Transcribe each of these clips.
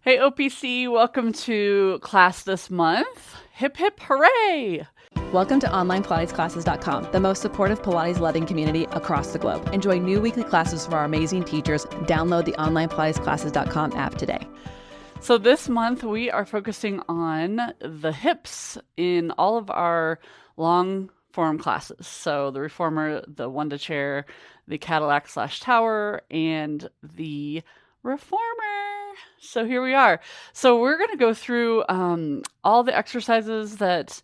Hey OPC, welcome to class this month. Hip hip hooray! Welcome to OnlinePilatesClasses.com, the most supportive Pilates-loving community across the globe. Enjoy new weekly classes from our amazing teachers. Download the OnlinePilatesClasses.com app today. So this month we are focusing on the hips in all of our long form classes. So the reformer, the one-to chair, the Cadillac/tower, and the reformer. So here we are. So we're going to go through all the exercises that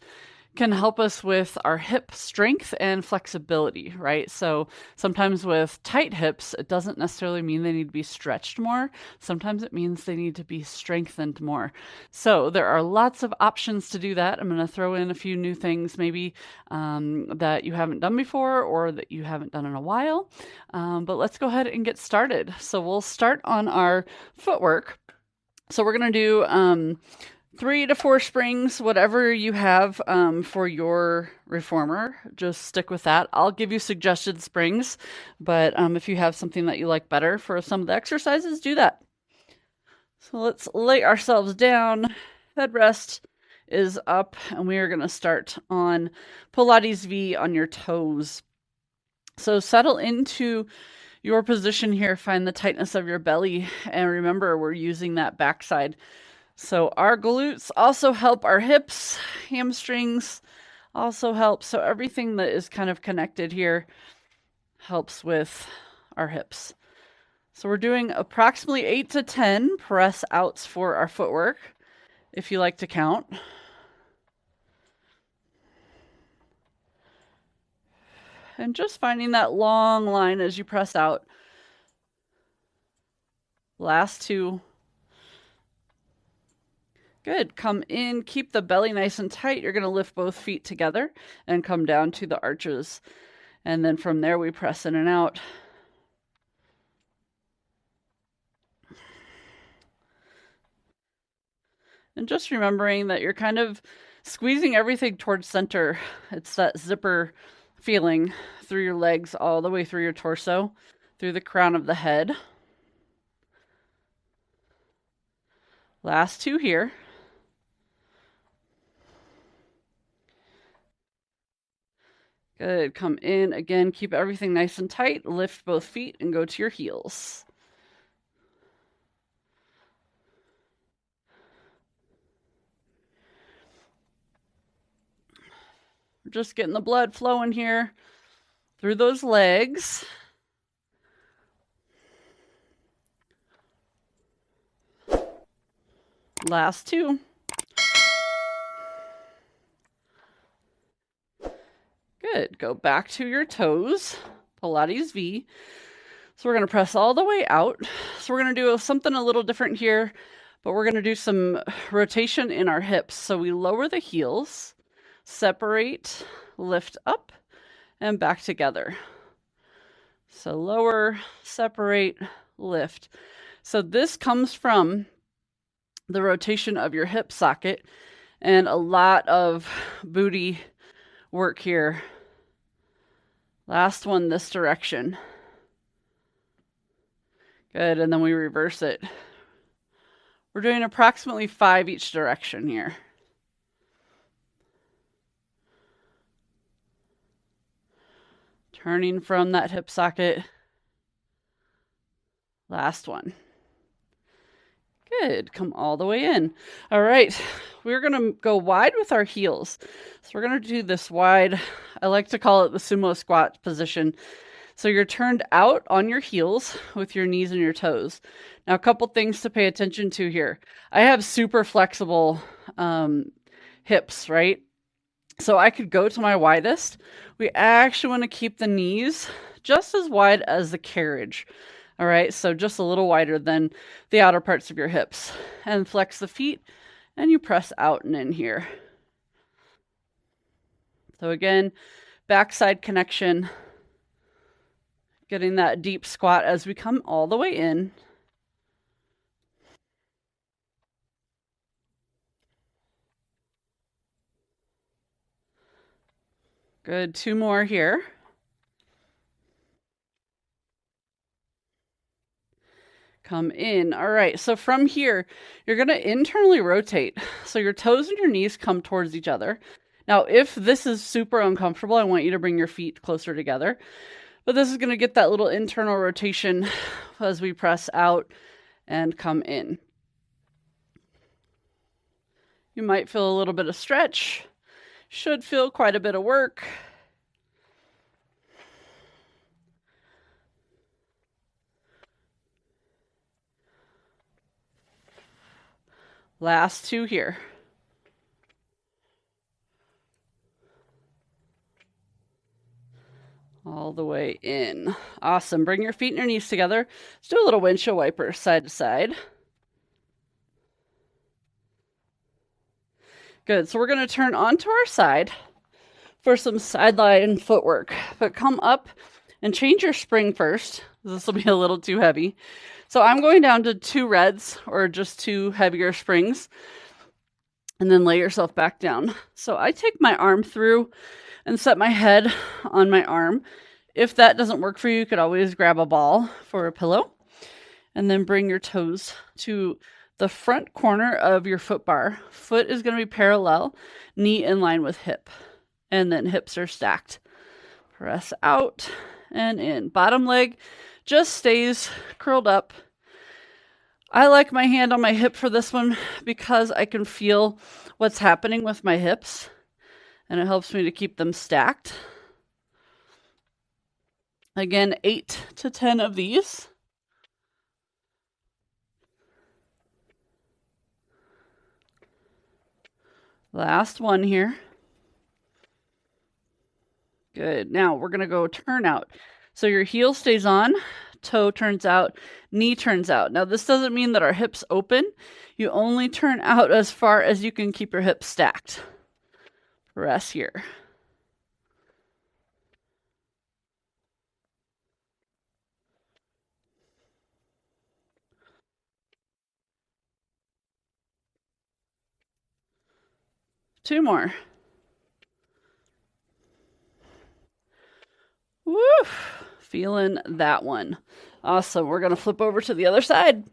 can help us with our hip strength and flexibility, right? So sometimes with tight hips, it doesn't necessarily mean they need to be stretched more. Sometimes it means they need to be strengthened more. So there are lots of options to do that. I'm going to throw in a few new things maybe that you haven't done before or that you haven't done in a while. But let's go ahead and get started. So we'll start on our footwork. So we're going to do 3 to 4 springs, whatever you have for your reformer, just stick with that. I'll give you suggested springs, but if you have something that you like better for some of the exercises, do that. So let's lay ourselves down. Headrest is up, and we are going to start on Pilates V on your toes. So settle into your position here. Find the tightness of your belly, and remember, we're using that backside. So our glutes also help our hips, hamstrings also help. So everything that is kind of connected here helps with our hips. So we're doing approximately 8 to 10 press outs for our footwork, if you like to count. And just finding that long line as you press out. Last 2. Good. Come in, keep the belly nice and tight. You're going to lift both feet together and come down to the arches. And then from there, we press in and out. And just remembering that you're kind of squeezing everything towards center. It's that zipper feeling through your legs all the way through your torso, through the crown of the head. Last 2 here. Good. Come in again, keep everything nice and tight, lift both feet and go to your heels. We're just getting the blood flowing here through those legs. Last 2. Good. Go back to your toes, Pilates V. So we're going to press all the way out. So we're going to do something a little different here, but we're going to do some rotation in our hips. So we lower the heels, separate, lift up, and back together. So lower, separate, lift. So this comes from the rotation of your hip socket and a lot of booty work here. Last one this direction. Good, and then we reverse it. We're doing approximately 5 each direction here. Turning from that hip socket. Last one. Good, come all the way in. All right, we're gonna go wide with our heels. So we're gonna do this wide, I like to call it the sumo squat position. So you're turned out on your heels with your knees and your toes. Now, a couple things to pay attention to here. I have super flexible hips, right? So I could go to my widest. We actually want to keep the knees just as wide as the carriage. All right, so just a little wider than the outer parts of your hips. And flex the feet, and you press out and in here. So again, backside connection. Getting that deep squat as we come all the way in. Good, 2 more here. come in. All right, so from here, you're going to internally rotate. So your toes and your knees come towards each other. Now, if this is super uncomfortable, I want you to bring your feet closer together. But this is going to get that little internal rotation as we press out and come in. You might feel a little bit of stretch. Should feel quite a bit of work. Last two here. All the way in. Awesome. Bring your feet and your knees together. Let's do a little windshield wiper side to side. Good. So we're going to turn onto our side for some sideline footwork. But come up and change your spring first. This will be a little too heavy. So I'm going down to 2 reds or just 2 heavier springs. And then lay yourself back down. So I take my arm through and set my head on my arm. If that doesn't work for you, you could always grab a ball for a pillow. And then bring your toes to the front corner of your foot bar. Foot is going to be parallel, knee in line with hip. And then hips are stacked. Press out and in. Bottom leg just stays curled up. I like my hand on my hip for this one because I can feel what's happening with my hips. And it helps me to keep them stacked. Again, 8 to 10 of these. Last one here. Good. Now we're going to go turn out. So your heel stays on, toe turns out, knee turns out. Now this doesn't mean that our hips open. You only turn out as far as you can keep your hips stacked. Press here. Two more. Woo! Feeling that one. Awesome. We're going to flip over to the other side.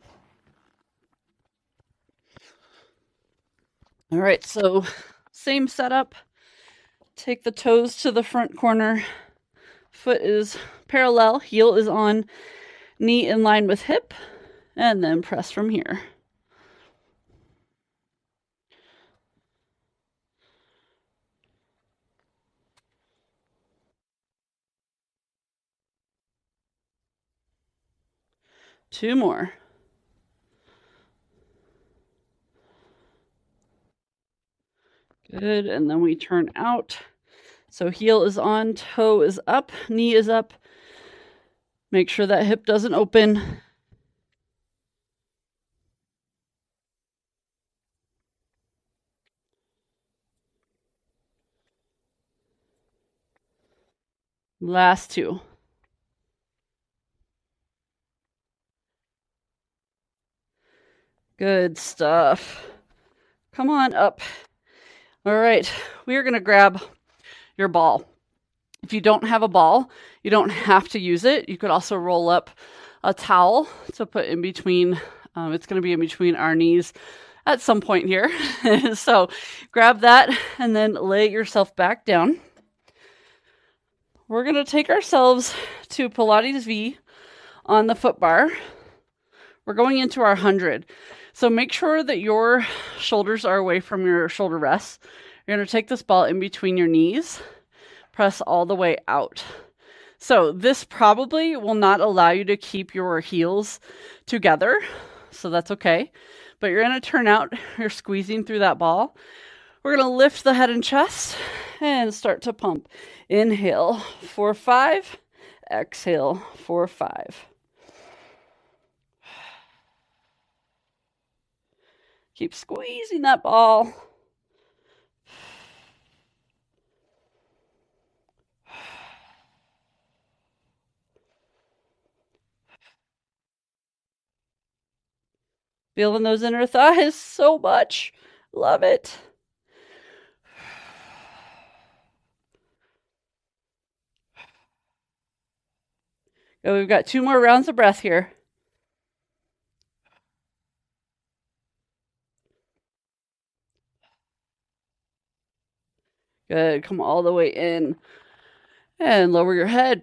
All right, so same setup. Take the toes to the front corner. Foot is parallel, heel is on, knee in line with hip, and then press from here. Two more. Good, and then we turn out. So heel is on, toe is up, knee is up. Make sure that hip doesn't open. Last two. Good stuff. Come on up. All right, we are going to grab your ball. If you don't have a ball, you don't have to use it. You could also roll up a towel to put in between. It's going to be in between our knees at some point here. So grab that and then lay yourself back down. We're going to take ourselves to Pilates V on the foot bar. We're going into our 100. So make sure that your shoulders are away from your shoulder rests. You're going to take this ball in between your knees, press all the way out. So this probably will not allow you to keep your heels together, so that's okay. But you're going to turn out, you're squeezing through that ball. We're going to lift the head and chest and start to pump. Inhale, 4, 5. Exhale, 4, 5. Keep squeezing that ball. Feeling those inner thighs so much. Love it. Oh, we've got 2 more rounds of breath here. Good. Come all the way in. And lower your head.